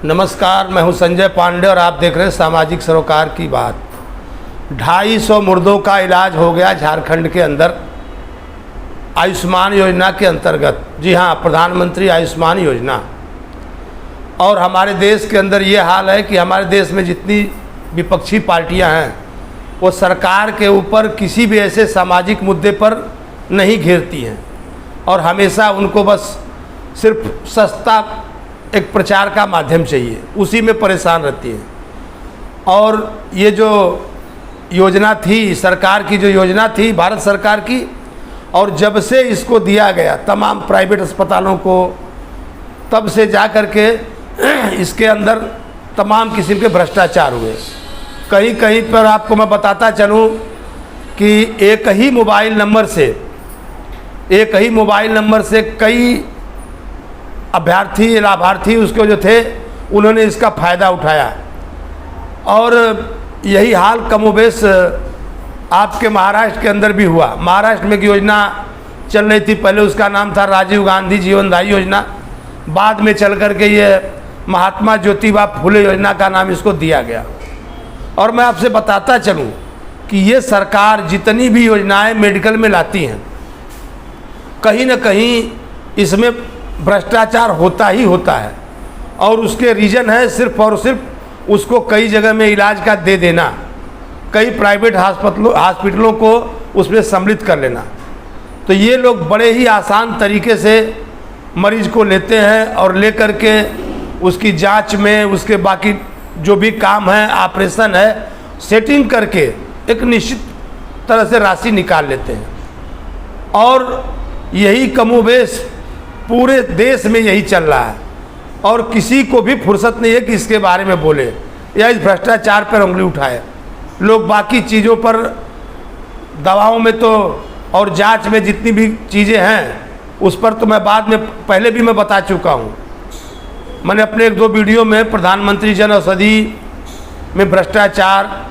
नमस्कार, मैं हूं संजय पांडे और आप देख रहे हैं सामाजिक सरोकार की बात। 250 मुर्दों का इलाज हो गया झारखंड के अंदर आयुष्मान योजना के अंतर्गत। जी हाँ, प्रधानमंत्री आयुष्मान योजना। और हमारे देश के अंदर ये हाल है कि हमारे देश में जितनी विपक्षी पार्टियां हैं वो सरकार के ऊपर किसी भी ऐसे सामाजिक मुद्दे पर नहीं घेरती हैं और हमेशा उनको बस सिर्फ सस्ता एक प्रचार का माध्यम चाहिए, उसी में परेशान रहती है। और ये जो योजना थी, सरकार की जो योजना थी भारत सरकार की, और जब से इसको दिया गया तमाम प्राइवेट अस्पतालों को, तब से जा कर के इसके अंदर तमाम किस्म के भ्रष्टाचार हुए। कहीं कहीं पर आपको मैं बताता चलूँ कि एक ही मोबाइल नंबर से कई अभ्यर्थी लाभार्थी उसके जो थे उन्होंने इसका फ़ायदा उठाया। और यही हाल कमोबेश आपके महाराष्ट्र के अंदर भी हुआ। महाराष्ट्र में एक योजना चल रही थी, पहले उसका नाम था राजीव गांधी जीवनदायी योजना, बाद में चल कर के ये महात्मा ज्योतिबा फुले योजना का नाम इसको दिया गया। और मैं आपसे बताता चलूँ कि ये सरकार जितनी भी योजनाएं मेडिकल में लाती हैं, कहीं ना कहीं इसमें भ्रष्टाचार होता ही होता है। और उसके रीज़न है सिर्फ और सिर्फ उसको कई जगह में इलाज का दे देना, कई प्राइवेट हॉस्पिटलों को उसमें सम्मिलित कर लेना। तो ये लोग बड़े ही आसान तरीके से मरीज को लेते हैं और ले कर के उसकी जांच में, उसके बाकी जो भी काम है, ऑपरेशन है, सेटिंग करके एक निश्चित तरह से राशि निकाल लेते हैं। और यही कमोबेश पूरे देश में यही चल रहा है और किसी को भी फुर्सत नहीं है कि इसके बारे में बोले या इस भ्रष्टाचार पर उंगली उठाए। लोग बाकी चीज़ों पर, दवाओं में तो और जांच में जितनी भी चीज़ें हैं उस पर तो मैं बाद में पहले भी मैं बता चुका हूँ। मैंने अपने 1-2 वीडियो में प्रधानमंत्री जन औषधि में भ्रष्टाचार,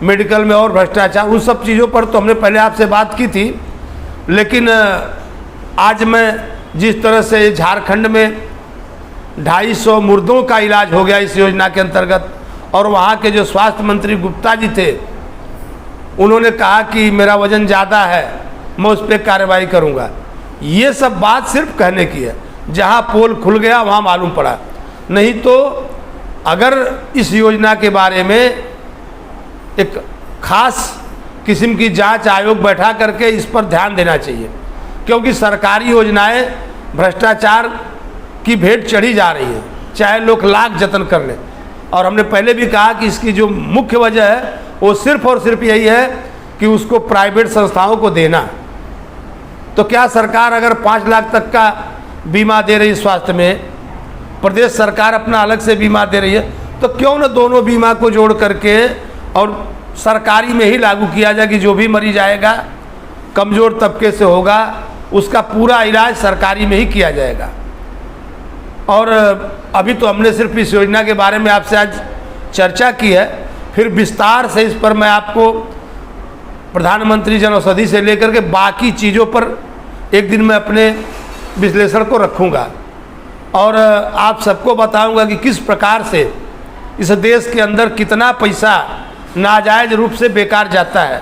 मेडिकल में और भ्रष्टाचार, उन सब चीज़ों पर तो हमने पहले आपसे बात की थी। लेकिन आज मैं जिस तरह से झारखंड में 250 मुर्दों का इलाज हो गया इस योजना के अंतर्गत, और वहाँ के जो स्वास्थ्य मंत्री गुप्ता जी थे उन्होंने कहा कि मेरा वज़न ज़्यादा है, मैं उस पर कार्रवाई करूँगा। ये सब बात सिर्फ कहने की है, जहाँ पोल खुल गया वहाँ मालूम पड़ा। नहीं तो अगर इस योजना के बारे में एक खास किस्म की जांच आयोग बैठा करके इस पर ध्यान देना चाहिए, क्योंकि सरकारी योजनाएं भ्रष्टाचार की भेंट चढ़ी जा रही है, चाहे लोग लाख जतन कर लें। और हमने पहले भी कहा कि इसकी जो मुख्य वजह है वो सिर्फ और सिर्फ यही है कि उसको प्राइवेट संस्थाओं को देना। तो क्या सरकार अगर 5 लाख तक का बीमा दे रही है स्वास्थ्य में, प्रदेश सरकार अपना अलग से बीमा दे रही है, तो क्यों न दोनों बीमा को जोड़ करके और सरकारी में ही लागू किया जाए कि जो भी मरीज आएगा कमज़ोर तबके से होगा उसका पूरा इलाज सरकारी में ही किया जाएगा। और अभी तो हमने सिर्फ इस योजना के बारे में आपसे आज चर्चा की है, फिर विस्तार से इस पर मैं आपको प्रधानमंत्री जन औषधि से लेकर के बाकी चीज़ों पर एक दिन मैं अपने विश्लेषण को रखूँगा और आप सबको बताऊँगा कि किस प्रकार से इस देश के अंदर कितना पैसा नाजायज़ रूप से बेकार जाता है।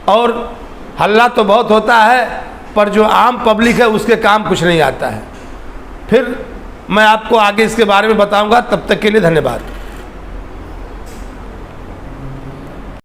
और हल्ला तो बहुत होता है पर जो आम पब्लिक है उसके काम कुछ नहीं आता है। फिर मैं आपको आगे इसके बारे में बताऊंगा। तब तक के लिए धन्यवाद।